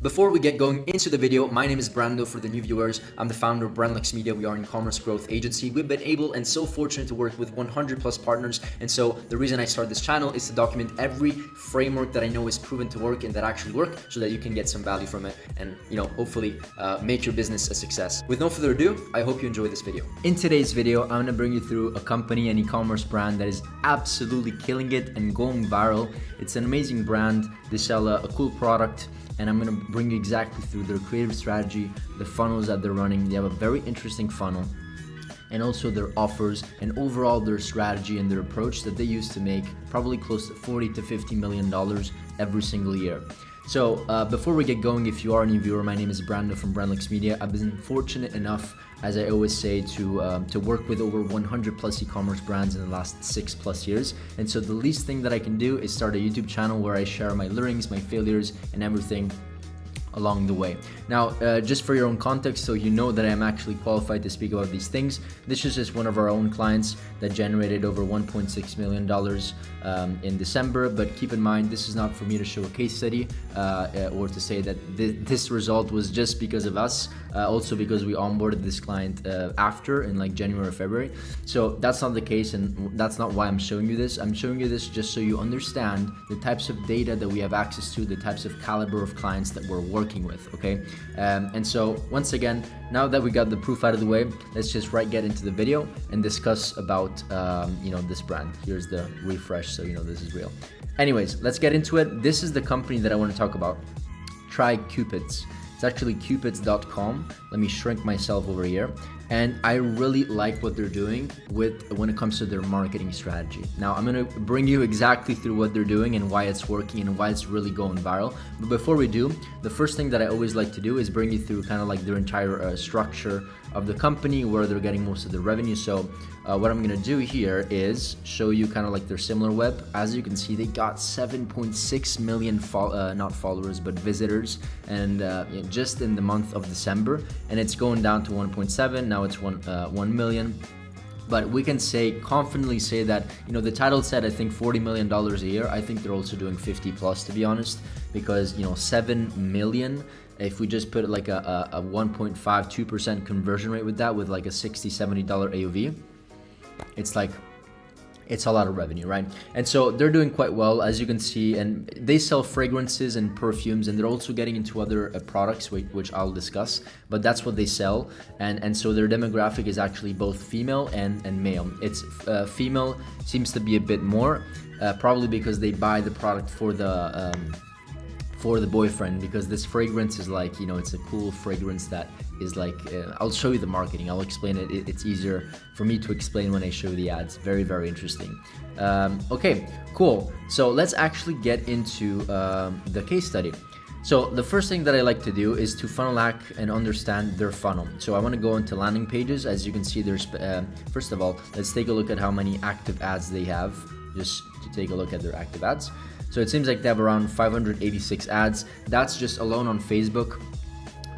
Before we get going into the video, my name is Brando. For the new viewers, I'm the founder of Brandlux Media. We are an e-commerce growth agency. We've been able and so fortunate to work with 100 plus partners. And so the reason I started this channel is to document every framework that I know is proven to work and that actually work, so that you can get some value from it and hopefully make your business a success. With no further ado, I hope you enjoy this video. In today's video, I'm going to bring you through a company, an e-commerce brand that is absolutely killing it and going viral. It's an amazing brand. They sell a cool product, and I'm gonna bring you exactly through their creative strategy, the funnels that they're running. They have a very interesting funnel, and also their offers, and overall their strategy and their approach that they use to make probably close to $40 to $50 million every single year. So before we get going, if you are a new viewer, my name is Brando from Brandlux Media. I've been fortunate enough, as I always say, to work with over 100 plus e-commerce brands in the last 6+ years. And so the least thing that I can do is start a YouTube channel where I share my learnings, my failures, and everything along the way. Now, just for your own context, so you know that I'm actually qualified to speak about these things, this is just one of our own clients that generated over $1.6 million in December. But keep in mind, this is not for me to show a case study or to say that this result was just because of us, also because we onboarded this client after in like January or February. So that's not the case, and that's not why I'm showing you this. I'm showing you this just so you understand the types of data that we have access to, the types of caliber of clients that we're working with, okay? And so once again, now that we got the proof out of the way, let's just get into the video and discuss about this brand. Here's the refresh, so you know this is real. Anyways, let's get into it. This is the company that I want to talk about. Try Cupids. It's actually cupids.com. Let me shrink myself over here. And I really like what they're doing when it comes to their marketing strategy. Now, I'm gonna bring you exactly through what they're doing and why it's working and why it's really going viral. But before we do, the first thing that I always like to do is bring you through kind of like their entire structure of the company, where they're getting most of their revenue. So what I'm gonna do here is show you kind of like their similar web. As you can see, they got 7.6 million not followers, but visitors, and just in the month of December, and it's going down to 1.7. Now it's 1 million. But we can confidently say that, the title said, I think $40 million a year. I think they're also doing 50 plus, to be honest, because 7 million, if we just put like a 1.52% conversion rate with that, with like a $60-70 AOV, it's a lot of revenue, right? And so they're doing quite well, as you can see, and they sell fragrances and perfumes, and they're also getting into other products, which I'll discuss, but that's what they sell. And so their demographic is actually both female and male. It's female seems to be a bit more, probably because they buy the product for the boyfriend, because this fragrance is like, it's a cool fragrance that is like, I'll show you the marketing, I'll explain it. It's easier for me to explain when I show the ads. Very, very interesting. Okay, cool. So let's actually get into the case study. So the first thing that I like to do is to funnel hack and understand their funnel. So I want to go into landing pages. As you can see, there's first of all, let's take a look at how many active ads they have, just to take a look at their active ads. So it seems like they have around 586 ads. That's just alone on Facebook.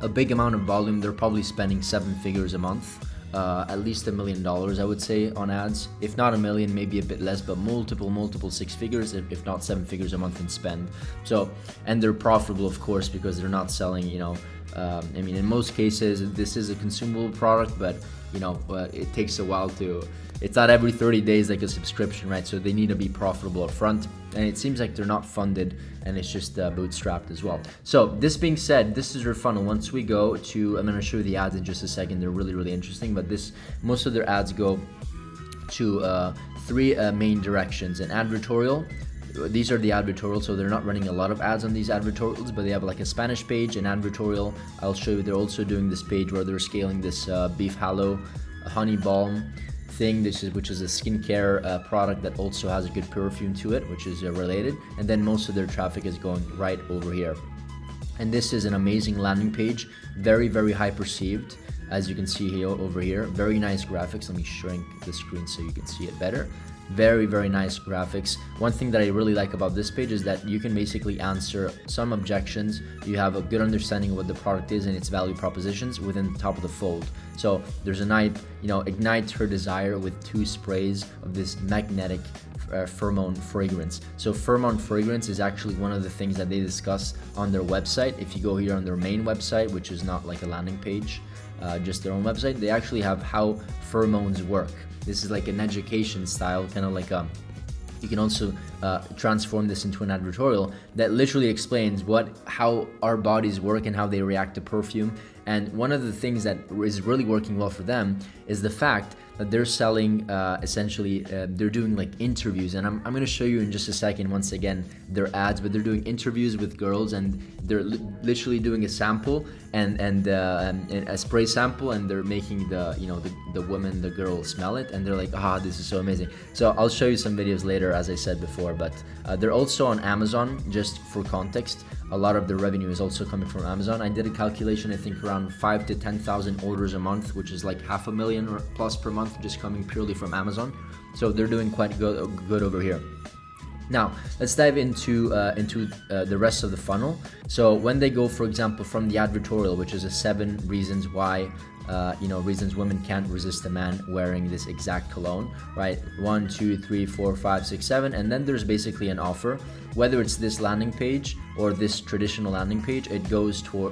A big amount of volume. They're probably spending 7 figures a month, at least $1 million, I would say, on ads. If not $1 million, maybe a bit less, but multiple 6 figures, if not 7 figures a month in spend. So, and they're profitable, of course, because they're not selling, in most cases, this is a consumable product, but it takes a while it's not every 30 days like a subscription, right? So they need to be profitable up front, and it seems like they're not funded, and it's just bootstrapped as well. So this being said, this is your funnel. Once we go to, I'm gonna show you the ads in just a second. They're really, really interesting, but most of their ads go to 3 main directions. An advertorial. These are the advertorials, so they're not running a lot of ads on these advertorials, but they have like a Spanish page, an advertorial. I'll show you, they're also doing this page where they're scaling this beef hallow, a honey balm thing, which is a skincare product that also has a good perfume to it, which is related. And then most of their traffic is going right over here. And this is an amazing landing page, very, very high perceived, as you can see here over here. Very nice graphics. Let me shrink the screen so you can see it better. Very, very nice graphics. One thing that I really like about this page is that you can basically answer some objections. You have a good understanding of what the product is and its value propositions within the top of the fold. So there's a night, ignite her desire with 2 sprays of this magnetic pheromone fragrance. So pheromone fragrance is actually one of the things that they discuss on their website. If you go here on their main website, which is not like a landing page, just their own website, they actually have how pheromones work. This is like an education style, kind of like a, you can also transform this into an advertorial that literally explains how our bodies work and how they react to perfume. And one of the things that is really working well for them is the fact that they're selling essentially, they're doing like interviews, and I'm going to show you in just a second once again their ads, but they're doing interviews with girls, and they're literally doing a sample and a spray sample, and they're making the woman, the girl, smell it, and they're like, this is so amazing. So I'll show you some videos later, as I said before, but they're also on Amazon. Just for context, a lot of the revenue is also coming from Amazon. I did a calculation, I think around 5,000 to 10,000 orders a month, which is like 500,000 or plus per month, just coming purely from Amazon. So they're doing quite good over here. Now let's dive into the rest of the funnel. So when they go, for example, from the advertorial, which is a 7 reasons why reasons women can't resist a man wearing this exact cologne, right? 1, 2, 3, 4, 5, 6, 7, and then there's basically an offer. Whether it's this landing page or this traditional landing page, it goes to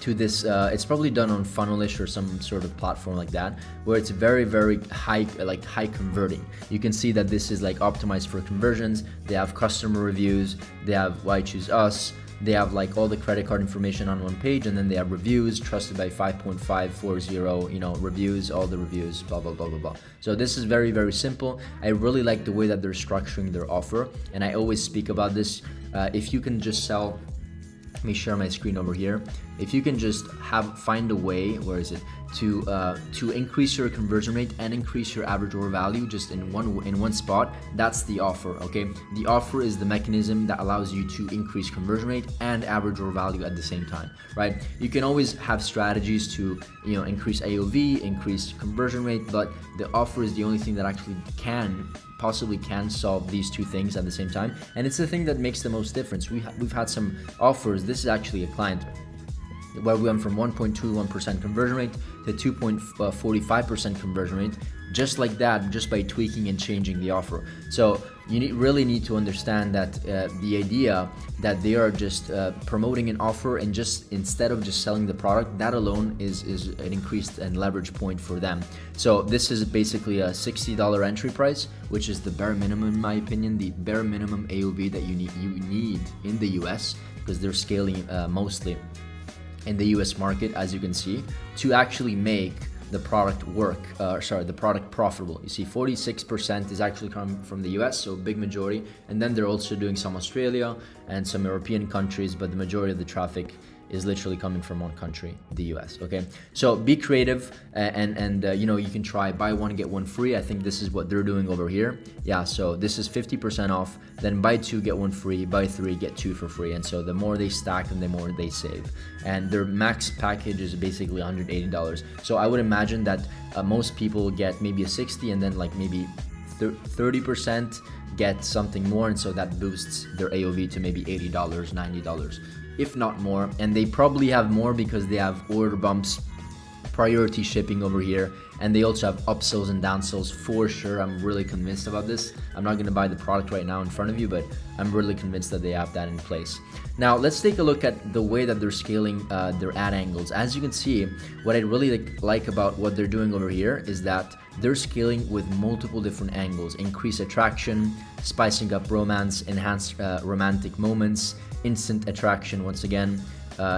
this, it's probably done on Funnelish or some sort of platform like that, where it's very, very high converting. You can see that this is like optimized for conversions. They have customer reviews, they have why choose us, they have like all the credit card information on one page, and then they have reviews, trusted by 5.540, reviews, all the reviews, blah, blah, blah, blah, blah. So this is very, very simple. I really like the way that they're structuring their offer, and I always speak about this. If you can just sell, let me share my screen over here. If you can just find a way, where is it, to increase your conversion rate and increase your average order value just in one spot, that's the offer. Okay, the offer is the mechanism that allows you to increase conversion rate and average order value at the same time, right? You can always have strategies to increase AOV, increase conversion rate, but the offer is the only thing that actually possibly can solve these two things at the same time, and it's the thing that makes the most difference. We've had some offers. This is actually a client where we went from 1.21% conversion rate to 2.45% conversion rate, just like that, just by tweaking and changing the offer. So you really need to understand that the idea that they are just promoting an offer, and just instead of just selling the product, that alone is an increased and leverage point for them. So this is basically a $60 entry price, which is the bare minimum, in my opinion, the bare minimum AOV that you need in the US, because they're scaling mostly in the US market, as you can see, to actually make the product the product profitable. You see 46% is actually coming from the US, so big majority, and then they're also doing some Australia and some European countries, but the majority of the traffic is literally coming from one country, the US. Okay, so be creative, and you can try buy one get one free. I think this is what they're doing over here. Yeah, so this is 50% off, then buy 2 get 1 free, buy 3 get 2 for free, and so the more they stack and the more they save. And their max package is basically $180. So I would imagine that most people get maybe a 60, and then like maybe 30% get something more, and so that boosts their AOV to maybe $80, $90, if not more. And they probably have more because they have order bumps, priority shipping over here, and they also have upsells and downsells for sure. I'm really convinced about this. I'm not going to buy the product right now in front of you, but I'm really convinced that they have that in place. Now let's take a look at the way that they're scaling their ad angles. As you can see, what I really like about what they're doing over here is that they're scaling with multiple different angles: increase attraction, spicing up romance, enhance romantic moments, instant attraction, once again,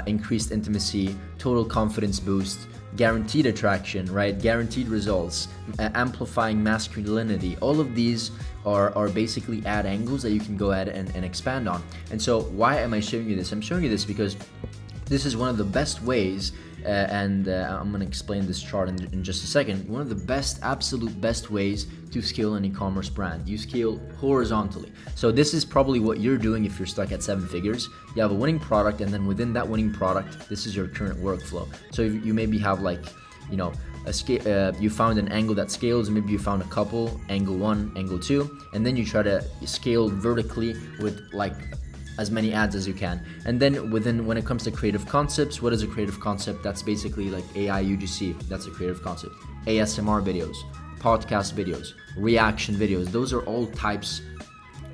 increased intimacy, total confidence boost, guaranteed attraction, right? Guaranteed results, amplifying masculinity. All of these are basically ad angles that you can go ahead and expand on. And so why am I showing you this? I'm showing you this because this is one of the best ways, and I'm going to explain this chart in just a second. One of the absolute best ways to scale an e-commerce brand. You scale horizontally. So this is probably what you're doing if you're stuck at 7 figures. You have a winning product, and then within that winning product, this is your current workflow. So you maybe have like, you found an angle that scales, maybe you found a couple, angle 1, angle 2, and then you try to scale vertically with like as many ads as you can. And then when it comes to creative concepts, what is a creative concept? That's basically like AI UGC. That's a creative concept. ASMR videos, podcast videos, reaction videos. Those are all types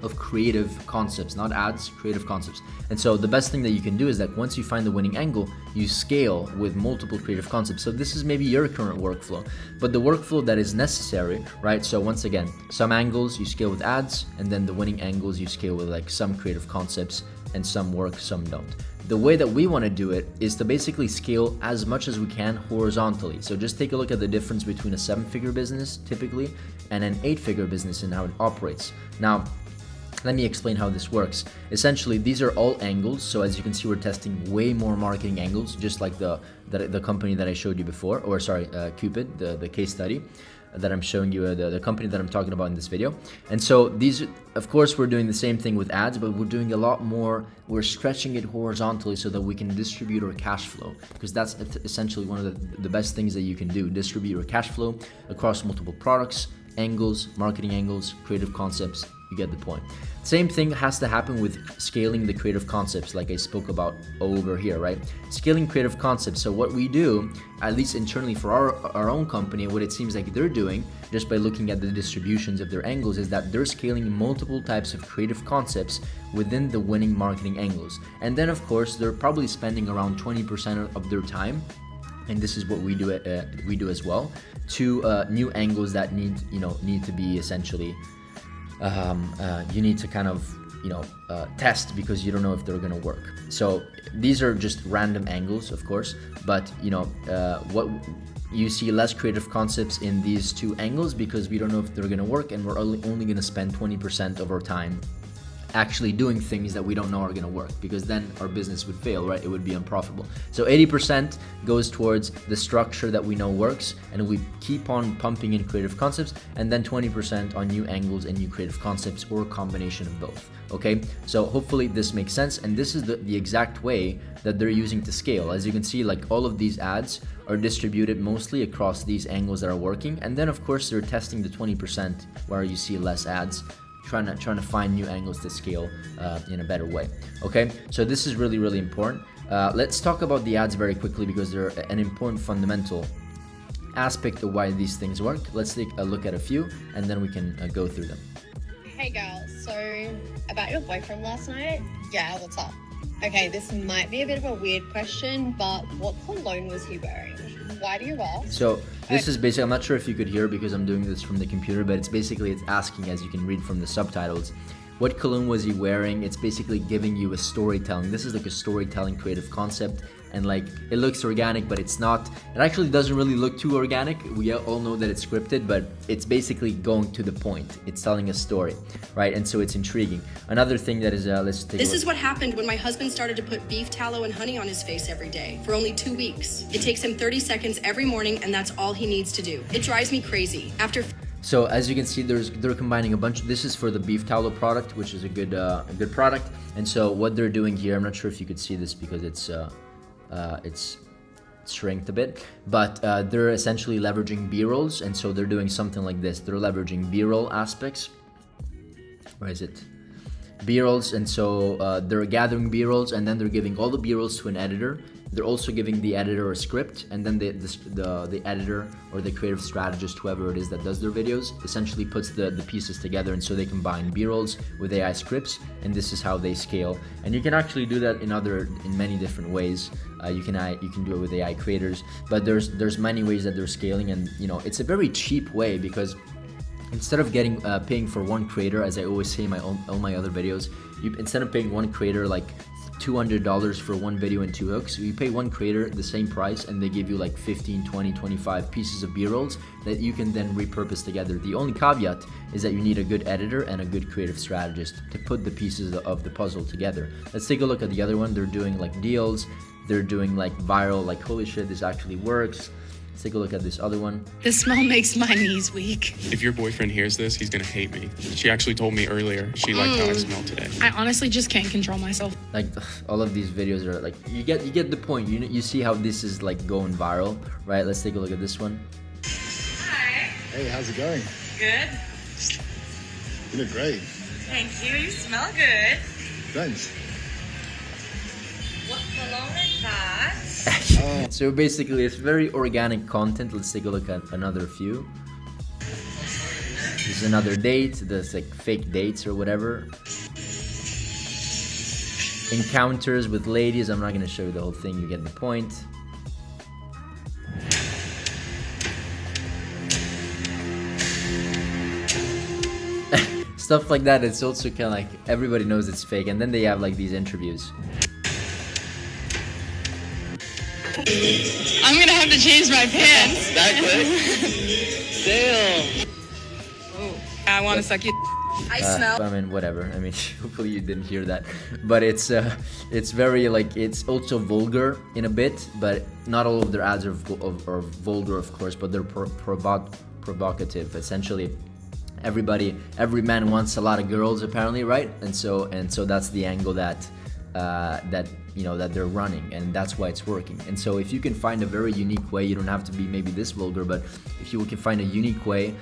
of creative concepts, not ads, creative concepts. And so the best thing that you can do is that once you find the winning angle, you scale with multiple creative concepts. So this is maybe your current workflow, but the workflow that is necessary, right? So once again, some angles you scale with ads, and then the winning angles you scale with like some creative concepts, and some work, some don't. The way that we want to do it is to basically scale as much as we can horizontally. So just take a look at the difference between a 7-figure business typically and an 8-figure business and how it operates. Now, let me explain how this works. Essentially, these are all angles. So as you can see, we're testing way more marketing angles, just like the company that I showed you before, or sorry, Cupid, the case study that I'm showing you, the company that I'm talking about in this video. And so these, of course, we're doing the same thing with ads, but we're doing a lot more. We're stretching it horizontally so that we can distribute our cash flow, because that's essentially one of the best things that you can do, distribute your cash flow across multiple products, angles, marketing angles, creative concepts. You get the point. Same thing has to happen with scaling the creative concepts, like I spoke about over here, right? Scaling creative concepts. So what we do, at least internally for our own company, what it seems like they're doing, just by looking at the distributions of their angles, is that they're scaling multiple types of creative concepts within the winning marketing angles. And then of course, they're probably spending around 20% of their time, and this is what we do as well, to new angles that need to be essentially you need to kind of test, because you don't know if they're going to work. So these are just random angles, of course, but what you see less creative concepts in these two angles because we don't know if they're going to work, and we're only going to spend 20% of our time actually doing things that we don't know are going to work, because then our business would fail, right? It would be unprofitable. So 80% goes towards the structure that we know works, and we keep on pumping in creative concepts, and then 20% on new angles and new creative concepts, or a combination of both. Okay, so hopefully this makes sense, and this is the exact way that they're using to scale. As you can see, like all of these ads are distributed mostly across these angles that are working, and then of course they're testing the 20% where you see less ads, trying to find new angles to scale in a better way. Okay, so this is really, really important. Let's talk about the ads very quickly, because they're an important fundamental aspect of why these things work. Let's take a look at a few, and then we can go through them. Hey girls, so about your boyfriend last night? Yeah, what's up? Okay, this might be a bit of a weird question, but what cologne was he wearing? Why do you ask? So this is basically, I'm not sure if you could hear because I'm doing this from the computer, but it's asking, as you can read from the subtitles, what cologne was he wearing? It's basically giving you a storytelling. This is like a storytelling creative concept, and like it looks organic, but it's not. It actually doesn't really look too organic. We all know that it's scripted, but it's basically going to the point. It's telling a story, right? And so it's intriguing. Another thing that is, let's take a look. This is what happened when my husband started to put beef tallow and honey on his face every day for only 2 weeks. It takes him 30 seconds every morning, and that's all he needs to do. It drives me crazy. So as you can see, they're combining a bunch. This is for the beef tallow product, which is a good product. And so what they're doing here, I'm not sure if you could see this because it's shrinked a bit, but they're essentially leveraging B-rolls, and so they're doing something like this. They're leveraging B-roll aspects. Where is it? B-rolls, and so they're gathering B-rolls, and then they're giving all the B-rolls to an editor. They're also giving the editor a script, and then the editor or the creative strategist, whoever it is that does their videos, essentially puts the pieces together, and so they combine B-rolls with AI scripts, and this is how they scale. And you can actually do that in many different ways. You can do it with AI creators, but there's many ways that they're scaling, and it's a very cheap way, because instead of paying for one creator, as I always say in all my other videos, instead of paying one creator like $200 for one video and 2 hooks, you pay one creator the same price, and they give you like 15, 20, 25 pieces of B-rolls that you can then repurpose together. The only caveat is that you need a good editor and a good creative strategist to put the pieces of the puzzle together. Let's take a look at the other one. They're doing like deals, they're doing like viral, like holy shit, this actually works. Let's take a look at this other one. The smell makes my knees weak. If your boyfriend hears this, he's gonna hate me. She actually told me earlier she liked how I smell today. I honestly just can't control myself. Like all of these videos are like, you get the point. You see how this is like going viral, right? Let's take a look at this one. Hi. Hey, how's it going? Good. You look great. Thank you. You smell good. Thanks. What cologne is that? So basically, it's very organic content. Let's take a look at another few. This is another date. That's like fake dates or whatever. Encounters with ladies. I'm not gonna show you the whole thing. You get the point. Stuff like that. It's also kind of like everybody knows it's fake, and then they have like these interviews. I'm gonna have to change my pants. That quick? Damn. I want to suck you. I smell. I mean, whatever. I mean, hopefully you didn't hear that, but it's very like, it's also vulgar in a bit, but not all of their ads are vulgar, of course, but they're provocative. Essentially, every man wants a lot of girls, apparently, right? And so that's the angle that that they're running, and that's why it's working. And so if you can find a very unique way, you don't have to be maybe this vulgar, but if you can find a unique way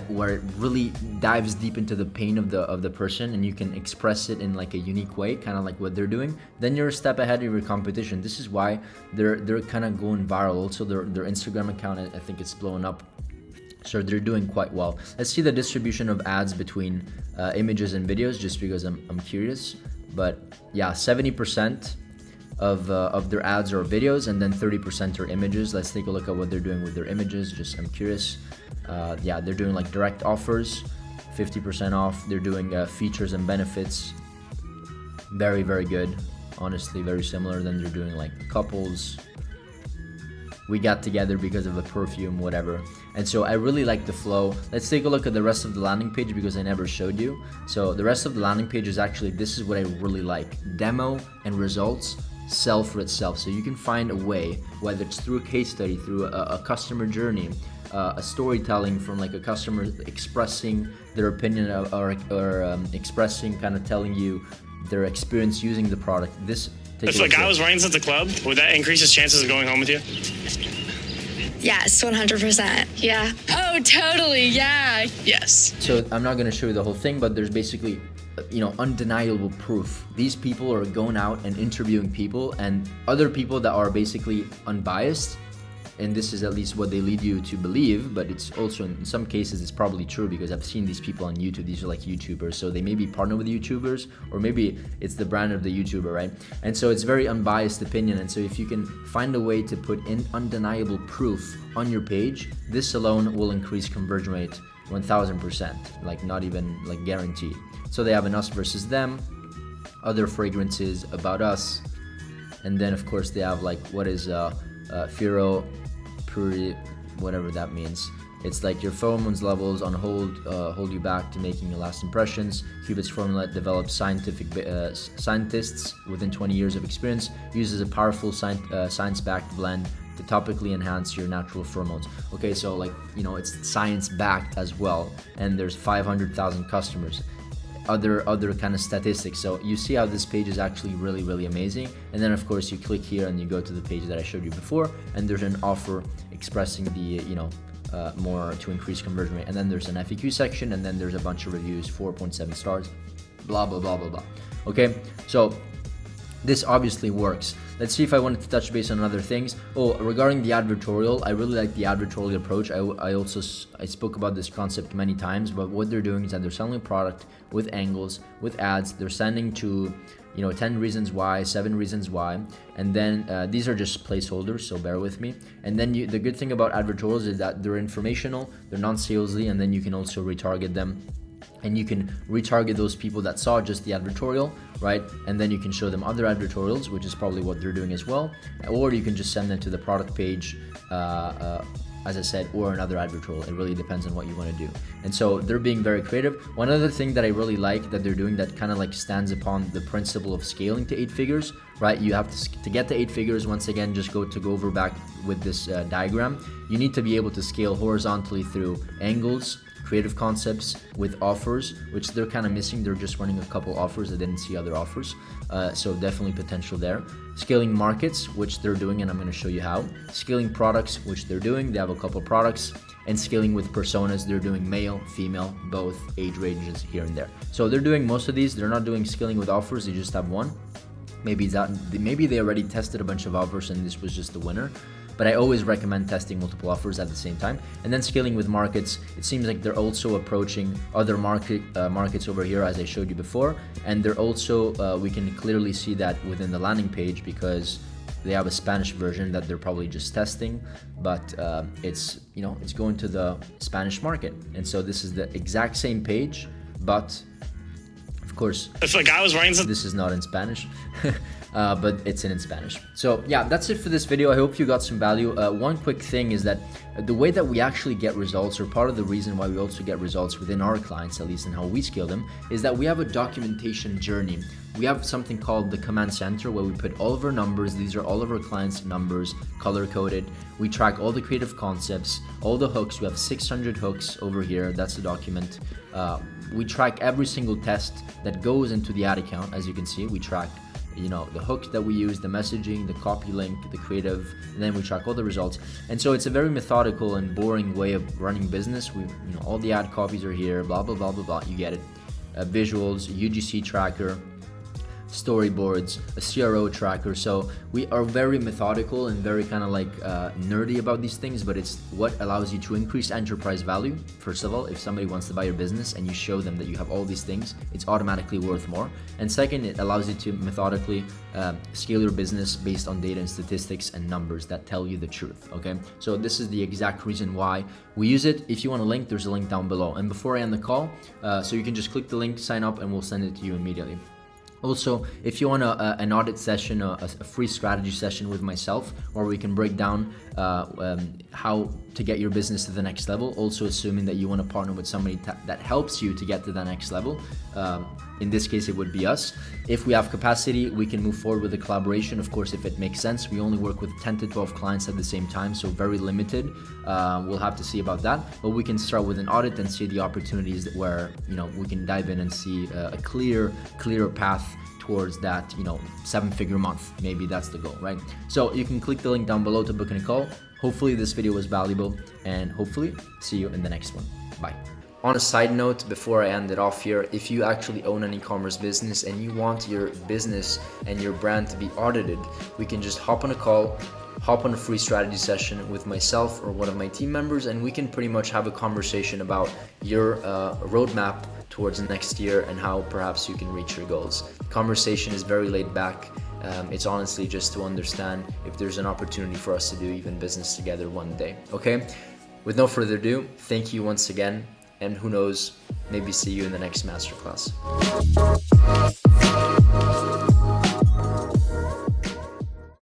where it really dives deep into the pain of the person, and you can express it in like a unique way, kind of like what they're doing, then you're a step ahead of your competition. This is why they're kind of going viral. Also, their Instagram account, I think it's blowing up. So they're doing quite well. Let's see the distribution of ads between images and videos, just because I'm curious. But yeah, 70% of their ads are videos, and then 30% are images. Let's take a look at what they're doing with their images. Just I'm curious. Yeah, they're doing like direct offers, 50% off. They're doing features and benefits. Very, very good. Honestly, very similar. Then they're doing like couples. We got together because of a perfume, whatever. And so I really like the flow. Let's take a look at the rest of the landing page, because I never showed you. So the rest of the landing page is actually, this is what I really like. Demo and results sell for itself. So you can find a way, whether it's through a case study, through a customer journey, a storytelling from like a customer expressing their opinion or expressing, kind of telling you their experience using the product. If a guy was running to the club, would that increase his chances of going home with you? Yes, 100%. Yeah. Oh, totally. Yeah. Yes. So I'm not going to show you the whole thing, but there's basically, undeniable proof. These people are going out and interviewing people, and other people that are basically unbiased. And this is at least what they lead you to believe, but it's also, in some cases, it's probably true, because I've seen these people on YouTube. These are like YouTubers, so they maybe partner with YouTubers, or maybe it's the brand of the YouTuber, right? And so it's very unbiased opinion. And so if you can find a way to put in undeniable proof on your page, this alone will increase conversion rate 1000%, like not even like guaranteed. So they have an us versus them, other fragrances about us, and then of course they have like, what is Firo Puri, whatever that means. It's like your pheromones levels on hold you back to making your last impressions. Cubit's formula develops scientists within 20 years of experience, uses a powerful science-backed blend to topically enhance your natural pheromones. Okay, so like, it's science-backed as well, and there's 500,000 customers. Other kind of statistics. So you see how this page is actually really, really amazing. And then of course you click here and you go to the page that I showed you before, and there's an offer expressing the more to increase conversion rate. And then there's an FAQ section, and then there's a bunch of reviews, 4.7 stars, blah blah blah blah blah. Okay, so this obviously works. Let's see if I wanted to touch base on other things. Oh, regarding the advertorial, I really like the advertorial approach. I spoke about this concept many times, but what they're doing is that they're selling a product with angles, with ads. They're sending to 10 reasons why, 7 reasons why, and then these are just placeholders, so bear with me. And then the good thing about advertorials is that they're informational, they're non-salesy, and then you can also retarget them. And you can retarget those people that saw just the advertorial, right? And then you can show them other advertorials, which is probably what they're doing as well. Or you can just send them to the product page, as I said, or another advertorial. It really depends on what you want to do. And so they're being very creative. One other thing that I really like that they're doing that kind of like stands upon the principle of scaling to 8 figures, right? You have to get to 8 figures, once again, just go over back with this diagram. You need to be able to scale horizontally through angles, creative concepts, with offers, which they're kind of missing. They're just running a couple offers. I didn't see other offers. So definitely potential there. Scaling markets, which they're doing, and I'm going to show you how. Scaling products, which they're doing. They have a couple products. And scaling with personas. They're doing male, female, both age ranges here and there. So they're doing most of these. They're not doing scaling with offers. They just have one. Maybe they already tested a bunch of offers and this was just the winner. but I always recommend testing multiple offers at the same time. And then scaling with markets, it seems like they're also approaching other markets over here, as I showed you before, and they're also, we can clearly see that within the landing page, because they have a Spanish version that they're probably just testing, but it's, you know, it's going to the Spanish market. And so this is the exact same page, but of course, if a guy was running something, this is not in Spanish, but it's in Spanish. So yeah, that's it for this video. I hope you got some value. One quick thing is that the way that we actually get results, or part of the reason why we also get results within our clients, at least in how we scale them, is that we have a documentation journey. We have something called the command center, where we put all of our numbers. These are all of our clients' numbers, color coded. We track all the creative concepts, all the hooks. We have 600 hooks over here. That's the document. We track every single test that goes into the ad account. As you can see, we track, you know, the hooks that we use, the messaging, the copy link, the creative, and then we track all the results. And so it's a very methodical and boring way of running business. We, you know, all the ad copies are here, blah, blah, blah, blah, blah. You get it. Visuals, UGC tracker, storyboards, a CRO tracker. So we are very methodical and very kind of like nerdy about these things, but it's what allows you to increase enterprise value. First of all, if somebody wants to buy your business and you show them that you have all these things, it's automatically worth more. And second, it allows you to methodically scale your business based on data and statistics and numbers that tell you the truth. Okay, so this is the exact reason why we use it. If you want a link, there's a link down below. And before I end the call, so you can just click the link, sign up, and we'll send it to you immediately. Also, if you want an audit session, a free strategy session with myself, where we can break down how to get your business to the next level, also assuming that you want to partner with somebody that helps you to get to the next level. In this case, it would be us. If we have capacity, we can move forward with a collaboration. Of course, if it makes sense. We only work with 10 to 12 clients at the same time, so very limited. We'll have to see about that. But we can start with an audit and see the opportunities where, you know, we can dive in and see a clearer path towards that, you know, 7-figure month. Maybe that's the goal, right? So you can click the link down below to book in a call. Hopefully this video was valuable, and hopefully see you in the next one. Bye. On a side note, before I end it off here, if you actually own an e-commerce business and you want your business and your brand to be audited, we can just hop on a call, hop on a free strategy session with myself or one of my team members, and we can pretty much have a conversation about your roadmap towards next year and how perhaps you can reach your goals. The conversation is very laid back. It's honestly just to understand if there's an opportunity for us to do even business together one day. Okay, with no further ado, thank you once again, and who knows, maybe see you in the next masterclass.